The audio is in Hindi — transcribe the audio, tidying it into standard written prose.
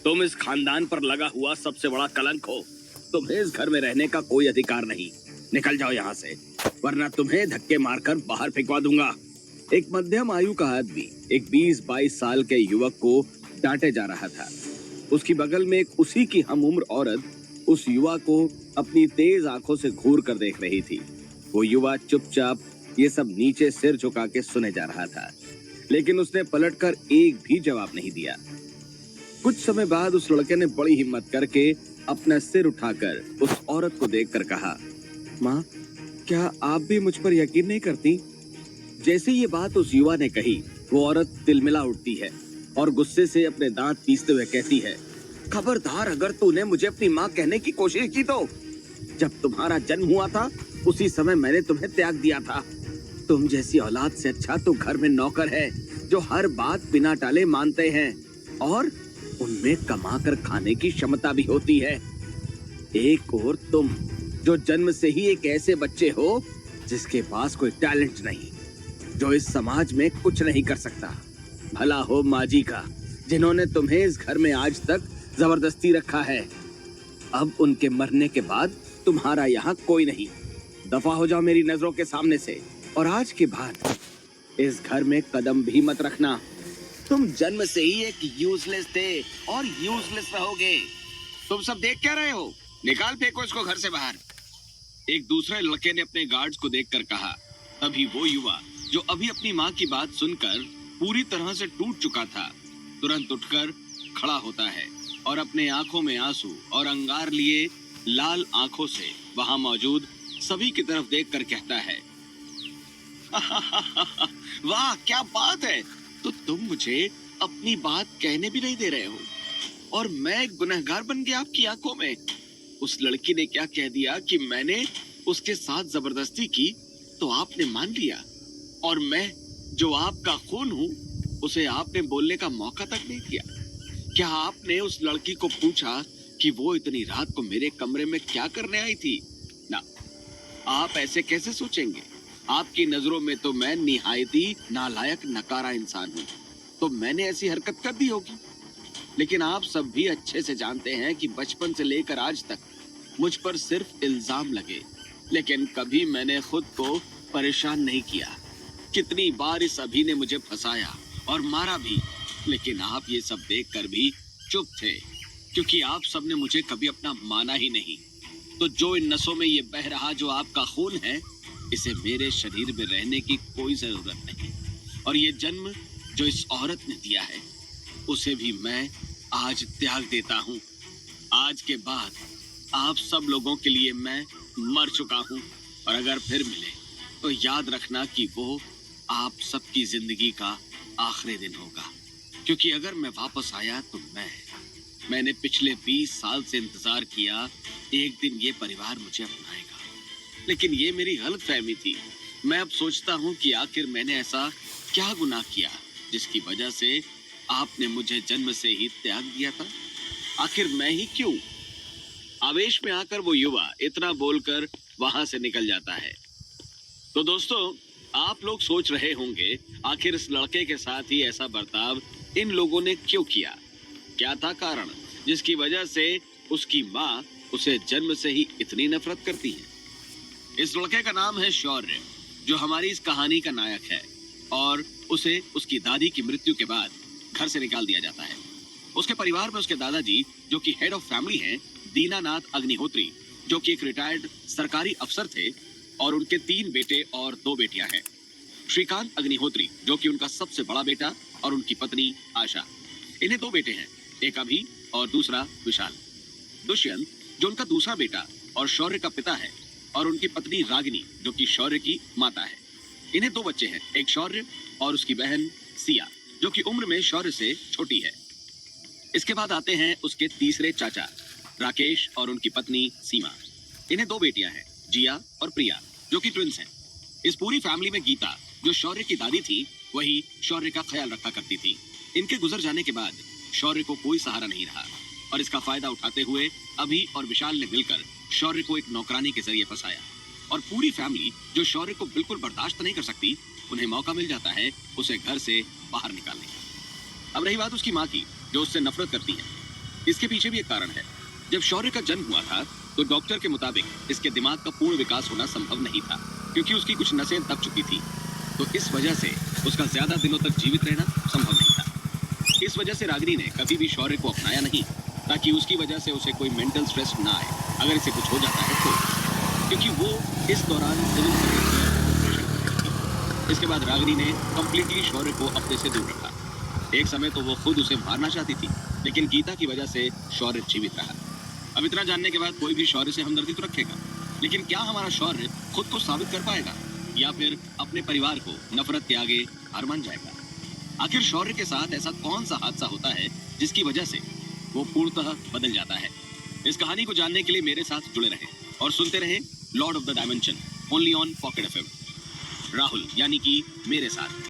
तुम इस खानदान पर लगा हुआ सबसे बड़ा कलंक हो। तुम्हें इस घर में रहने का कोई अधिकार नहीं। निकल जाओ यहाँ से, वरना तुम्हें धक्के मारकर बाहर फेंकवा दूंगा। एक मध्यम आयु का आदमी एक 20-22 साल के युवक को डांटे जा रहा था। उसकी बगल में एक उसी की हम उम्र औरत उस युवा को अपनी तेज आंखों से घूर कर देख रही थी। वो युवा चुपचाप ये सब नीचे सिर झुका के सुने जा रहा था, लेकिन उसने पलटकर एक भी जवाब नहीं दिया। कुछ समय बाद उस लड़के ने बड़ी हिम्मत करके अपना सिर उठाकर उस औरत को देखकर कहा, माँ, क्या आप भी मुझ पर यकीन नहीं करती? जैसे ये बात उस युवा ने कही, वो औरत तिलमिला उठती है और गुस्से से अपने दांत पीसते हुए कहती है, खबरदार, अगर तूने मुझे अपनी माँ कहने की कोशिश की तो जब तुम्हारा जन्म हुआ था उसी समय मैंने तुम्हें त्याग दिया था। तुम जैसी औलाद से अच्छा तो घर में नौकर है जो हर बात बिना टाले मानते हैं और उनमें कमा कर खाने की क्षमता भी होती है। एक और तुम जो जन्म से ही एक ऐसे बच्चे हो जिसके पास कोई टैलेंट नहीं, जो इस समाज में कुछ नहीं कर सकता। भला हो माँ जी का, जिन्होंने तुम्हें इस घर में आज तक जबरदस्ती रखा है। अब उनके मरने के बाद तुम्हारा यहाँ कोई नहीं। दफा हो जाओ मेरी नजरों के सामने से, और आज के बाद इस घर में कदम भी मत रखना। तुम जन्म से ही एक यूजलेस थे और यूजलेस रहोगे। तुम सब देख क्या रहे हो? निकाल फेंको इसको घर से बाहर। एक दूसरे लड़के ने अपने गार्ड्स को देखकर कहा। तभी वो युवा जो अभी अपनी माँ की बात सुनकर पूरी तरह से टूट चुका था, तुरंत उठकर खड़ा होता है और अपने आंखों में आंसू और अंगार लिए लाल आंखों से वहां मौजूद सभी की तरफ देखकर कहता है, वाह क्या बात है, तो तुम मुझे अपनी बात कहने भी नहीं दे रहे हो और मैं गुनहगार बन गया आपकी आंखों में। उस लड़की ने क्या कह दिया कि मैंने उसके साथ जबरदस्ती की तो आपने मान लिया, और मैं जो आपका खून हूँ उसे आपने बोलने का मौका तक नहीं दिया। क्या आपने उस लड़की को पूछा कि वो इतनी रात को मेरे कमरे में क्या करने आई थी? ना, आप ऐसे कैसे सोचेंगे? आपकी नजरों में तो मैं निहायती नालायक नकारा इंसान हूँ, तो मैंने ऐसी हरकत कर दी होगी। लेकिन आप सब भी अच्छे से जानते हैं कि बचपन से लेकर आज तक मुझ पर सिर्फ इल्जाम लगे, लेकिन कभी मैंने खुद को परेशान नहीं किया। कितनी बार इस अभी ने मुझे फंसाया और मारा भी, लेकिन आप ये सब देखकर भी चुप थे, क्योंकि आप सबने मुझे कभी अपना माना ही नहीं। तो जो इन नसों में ये बह रहा जो आपका खून है, इसे मेरे शरीर में रहने की कोई जरूरत नहीं। और ये जन्म जो इस औरत ने दिया है, उसे भी मैं आज त्याग देता हूँ। आज के बाद आप सब लोगों के लिए मैं मर चुका हूँ, और अगर फिर मिले तो याद रखना कि वो आप सबकी जिंदगी का आखिरी दिन होगा। क्योंकि अगर मैं वापस आया तो मैंने पिछले 20 साल से इंतजार किया, एक दिन ये परिवार मुझे अपनाएगा। लेकिन ये मेरी गलतफहमी थी। मैं अब सोचता हूँ कि आखिर मैंने ऐसा क्या गुनाह किया जिसकी वजह से आपने मुझे जन्म से ही त्याग दिया था? आखिर मैं ही क्यों? आवेश में आकर वो युवा इतना बोलकर वहां से निकल जाता है। तो दोस्तों, आप लोग सोच रहे होंगे आखिर इस लड़के के साथ ही ऐसा बर्ताव इन लोगों ने क्यों किया? क्या था कारण जिसकी वजह से उसकी माँ उसे जन्म से ही इतनी नफरत करती है? इस लड़के का नाम है शौर्य, जो हमारी इस कहानी का नायक है, और उसे उसकी दादी की मृत्यु के बाद घर से निकाल दिया जाता है। उसके परिवार में उसके दादाजी, जो कि हेड ऑफ फैमिली हैं, दीनानाथ अग्निहोत्री, जो कि एक रिटायर्ड सरकारी अफसर थे, और उनके 3 बेटे और 2 बेटियां हैं। श्रीकांत अग्निहोत्री, जो कि उनका सबसे बड़ा बेटा, और उनकी पत्नी आशा। इन्हें 2 बेटे हैं, एक अभी और दूसरा विशाल। दुष्यंत, जो उनका दूसरा बेटा और शौर्य का पिता है, और उनकी पत्नी रागिनी, जो कि शौर्य की माता है। इन्हें 2 बच्चे हैं, एक शौर्य और उसकी बहन सिया, जो कि उम्र में शौर्य से छोटी है। इसके बाद आते हैं उसके तीसरे चाचा राकेश और उनकी पत्नी सीमा। इन्हें 2 बेटियां हैं, जिया और प्रिया, जो कि ट्विंस हैं। इस पूरी फैमिली में गीता, जो शौर्य की दादी थी, वही शौर्य का ख्याल रखा करती थी। इनके गुजर जाने के बाद शौर्य को कोई सहारा नहीं रहा, और इसका फायदा उठाते हुए अभी और विशाल ने मिलकर शौर्य को एक नौकरानी के जरिए फंसाया। और पूरी फैमिली, जो शौर्य को बिल्कुल बर्दाश्त नहीं कर सकती, उन्हें मौका मिल जाता है उसे घर से बाहर निकालने का। अब रही बात उसकी माँ की, जो उससे नफरत करती है। इसके पीछे भी एक कारण है। जब शौर्य का जन्म हुआ था तो डॉक्टर के मुताबिक इसके दिमाग का पूर्ण विकास होना संभव नहीं था, क्योंकि उसकी कुछ नसें दब चुकी थी। तो इस वजह से उसका ज्यादा दिनों तक जीवित रहना संभव नहीं था। इस वजह से रागिनी ने कभी भी शौर्य को अपनाया नहीं, ताकि उसकी वजह से उसे कोई मेंटल स्ट्रेस ना आए अगर इसे कुछ हो जाता है तो, क्योंकि वो इस दौरान जुनून कर रही थी। इसके बाद रागिनी ने कंप्लीटली शौर्य को अपने से दूर रखा। एक समय तो वो खुद उसे मारना चाहती थी, लेकिन गीता की वजह से शौर्य जीवित रहा। अब इतना जानने के बाद कोई भी शौर्य से हमदर्दी तो रखेगा, लेकिन क्या हमारा शौर्य खुद को साबित कर पाएगा या फिर अपने परिवार को नफरत के आगे हार मान जाएगा? आखिर शौर्य के साथ ऐसा कौन सा हादसा होता है जिसकी वजह से वो पूर्णतः बदल जाता है? इस कहानी को जानने के लिए मेरे साथ जुड़े रहें और सुनते रहें Lord of the dimension, only on pocket FM. Rahul यानी कि मेरे साथ।